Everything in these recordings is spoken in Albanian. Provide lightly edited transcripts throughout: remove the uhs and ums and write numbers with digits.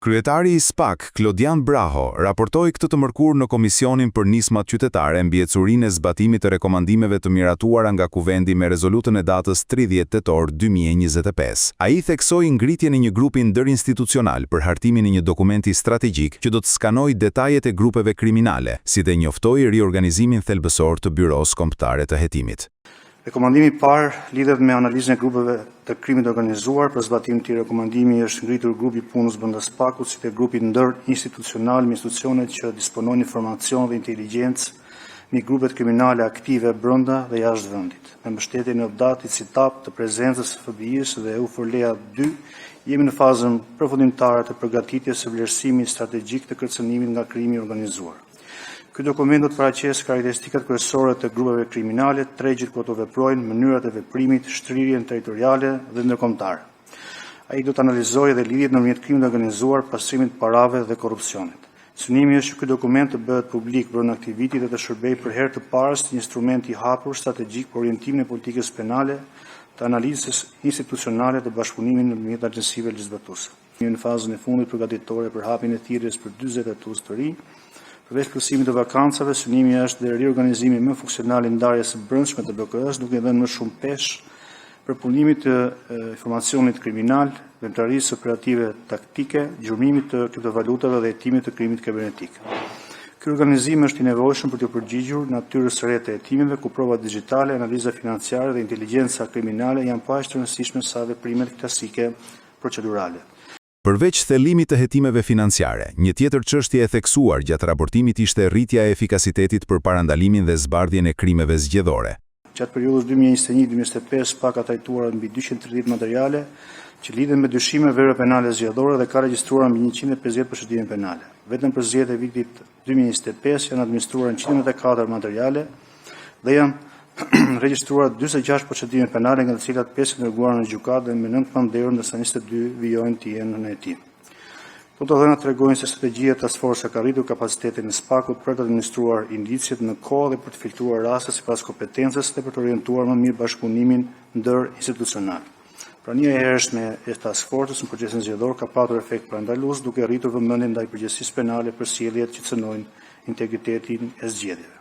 Kryetari i SPAK, Klodian Braho, raportoi këtë të mërkurë në Komisionin për Nismat Qytetare mbi ecurinë e zbatimit të rekomandimeve të miratuara nga Kuvendi me rezolutën e datës 30 tetor 2025. Ai theksoi ngritjen e një grupi ndërinstitucional për hartimin e një dokumenti strategjik që do të skanojë detajet e grupeve kriminale, si dhe njoftoi riorganizimin thelbësor të Byros Kombëtare të Hetimit. Rekomandimi i parë lidhet me analizën e grupeve të krimit organizuar. Për zbatimin e këtij rekomandimi është ngritur grupi punës brenda SPAK-ut, si dhe grupi ndërinstitucional me institucionet që disponojnë informacion dhe inteligjencë mbi grupet kriminale aktive brenda dhe jashtë vendit. Me mbështetjen e updatit si tap të prezencës së FBI-s dhe EUFOR-LEA 2, jemi në fazën përfundimtare të përgatitjes së vlerësimit strategjik të kërcënimit nga krimi organizuar. Ky dokument do të paraqesë karakteristikat kryesore të grupeve kriminale, tregjet ku ato veprojnë, mënyrat e veprimit, shtrirjen territoriale dhe ndërkombëtare. Ai do të analizojë dhe lidhjet ndërmjet krimit të organizuar, pastrimit të parave dhe korrupsionit. Synimi është që ky dokument të bëhet publik brenda këtij viti dhe të shërbejë për herë të parë si një instrument i hapur strategjik për orientimin e politikës penale, të analizës institucionale të bashkëpunimit ndërmjet agjencive legjizlatuese. Jemi në fazën e fundit përgatitore për hapjen e thirrjes për 40 hetues të ri. Përveç plotësimit të vakancave, synimi është dhe riorganizimi më funksional i ndarjes së brendshme të BK-s, duke dhënë më shumë peshë për punimit të informacionit kriminal, veprimtarisë operative taktike, gjurmimit të kriptovalutave dhe hetimit të krimit kibernetik. Ky organizim është i nevojshëm për të përgjigjur natyrës së re të hetimeve, ku provat digjitale, analiza financiare dhe inteligjenca kriminale janë po aq të rëndësishme sa veprimet klasike procedurale. Përveç thellimit të hetimeve financiare, një tjetër çështje e theksuar gjatë raportimit ishte rritja e efikasitetit për parandalimin dhe zbardhjen e krimeve zgjedhore. Gjatë periudhës 2021-2025, SPAK ka trajtuar mbi 230 materiale që lidhen me dyshime vepra penale zgjedhore dhe ka regjistruar mbi 150 procedime penale. Vetëm për zgjedhjet e vitit 2025 janë administruar 194 materiale dhe janë regjistruar 46 procedime penale, nga të cilat 5 janë dërguara në gjykatë dhe me 9 nderur, ndërsa 22 vijojnë të jenë në hetim. Këto dhëna tregojnë se strategjia task force ka rritur kapacitetin e SPAK-ut për të administruar indicjet në kohë dhe për të filtruar raste sipas kompetencës dhe për të orientuar më mirë bashkëpunimin ndërinstitucional. Prania e hershme e task force-s në procesin zgjedhor ka patur efekt parandalues, duke rritur vëmendjen ndaj përgjegjësisë penale për sjelljet që cënojnë integritetin e zgjedhjeve.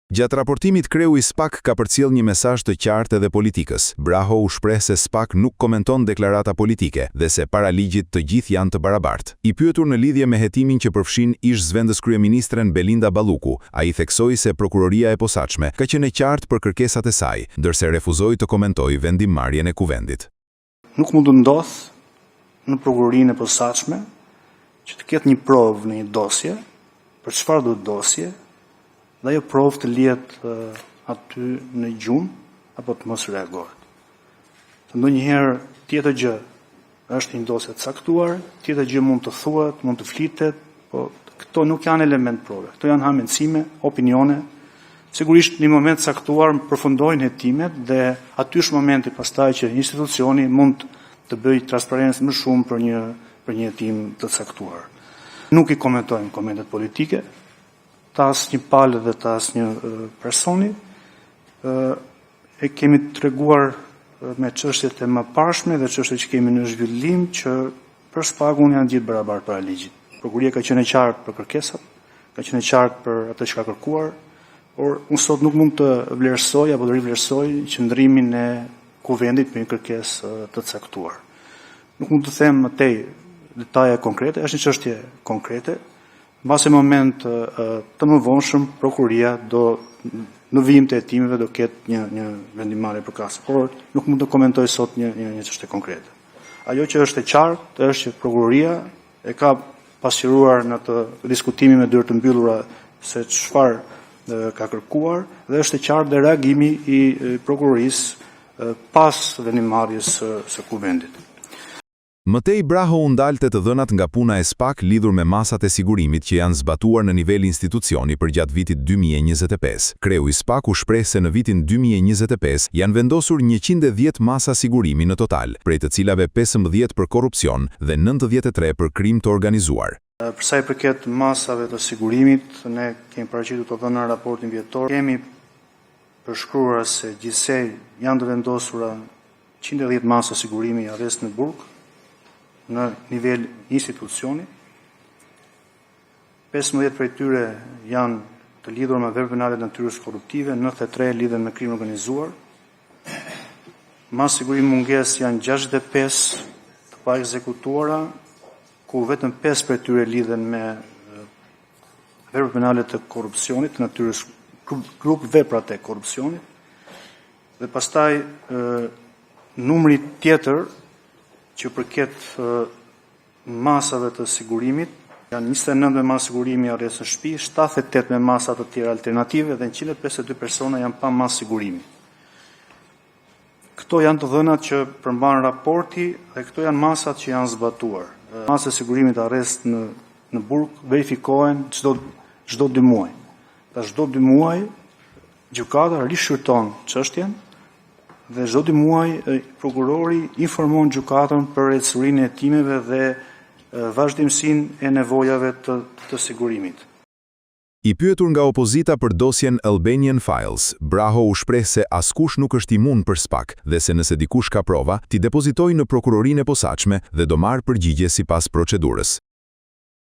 Gjatë raportimit, kreu i SPAK ka përcjell një mesazh të qartë edhe politikës. Braho u shpreh se SPAK nuk komenton deklarata politike dhe se para ligjit të gjithë janë të barabartë. I pyetur në lidhje me hetimin që përfshin ish zëvendës kryeministren Belinda Balluku, ai theksoi se prokuroria e posaçme ka qenë e qartë për kërkesat e saj, ndërsa refuzoi të komentojë vendimmarrjen e kuvendit. Nuk mund të ndodhë në prokurorinë e posaçme që të ketë një provë në një dosje, për çfarë do dosje, dhe ajo provë të lihet aty në gjumë apo të mos reagohet. Ndonjëherë tjetër gjë është një dosje të caktuar, tjetër gjë mund të thuhet, mund të flitet, po këto nuk janë element prove. Këto janë hamendësime, opinione. Sigurisht në një moment caktuar përfundojnë hetimet dhe aty është momenti pastaj që institucioni mund të bëjë transparencë më shumë për një hetim të caktuar. Nuk i komentojmë komentet politike, të asnjë palë dhe të asnjë personi. E kemi treguar me çështjet e mëparshme dhe çështjet që kemi në zhvillim që për SPAK-un janë gjithë barabartë para ligjit. Prokuroria ka qenë e qartë për kërkesat, ka qenë e qartë për atë që ka kërkuar, por unë sot nuk mund të vlerësoj apo të rivlerësoj qëndrimin e kuvendit për një kërkesë të caktuar. Nuk mund të them më tej detaje konkrete, është një çështje konkrete. Mbas moment të mëvonshëm, prokuroria në vijim të hetimeve do ketë një vendimmarrje përkatëse, por nuk mund të komentoj sot një çështje konkrete. Ajo që është e qartë është që prokuroria e ka pasqyruar në të diskutimin me dyert të mbyllura se çfarë ka kërkuar dhe është e qartë dhe reagimi i prokurorisë pas vendimmarrjes së kuvendit. Mëtej Braho u ndalte të dhënat nga puna e SPAK lidhur me masat e sigurimit që janë zbatuar në nivel institucioni për gjatë vitit 2025. Kreu i SPAK u shpreh se në vitin 2025 janë vendosur 110 masa sigurimi në total, prej të cilave 15 për korrupsion dhe 93 për krim të organizuar. Për sa i përket masave të sigurimit, ne kemi paraqitur të dhëna në raportin vjetor. Kemi përshkruar se gjithsej janë të vendosura 110 masa sigurimi arrest në burg, në nivel institucioni, 15 prej tyre janë të lidhur me vepra penale të natyrës korruptive, 93 lidhen me krim organizuar. Mas sigurim munges janë 65 të pa ekzekutuara, ku vetëm 5 prej tyre lidhen me vepra penale të korrupsionit, të natyrës grup veprat e korrupsionit. Dhe pastaj numri tjetër që përket masave të sigurimit, janë 29 me masë sigurimi arrest në shtëpi, 78 me masa të tjera alternative dhe 152 persona janë pa masë sigurimi. Këto janë të dhënat që përmban raporti dhe këto janë masat që janë zbatuar. Masat e sigurimit arrest në burg verifikohen çdo 2 muaj. Pra çdo 2 muaj gjykata rishqyrton çështjen dhe çdo 2 muaj prokurori informon gjykatën për ecurinë e hetimeve dhe vazhdimsinë e nevojave të sigurimit. I pyetur nga opozita për dosjen Albanian Files, Braho u shpreh se askush nuk është imun për SPAK dhe se nëse dikush ka prova, t'i depozitojë në prokurorinë e posaçme dhe do marrë përgjigje sipas procedurës.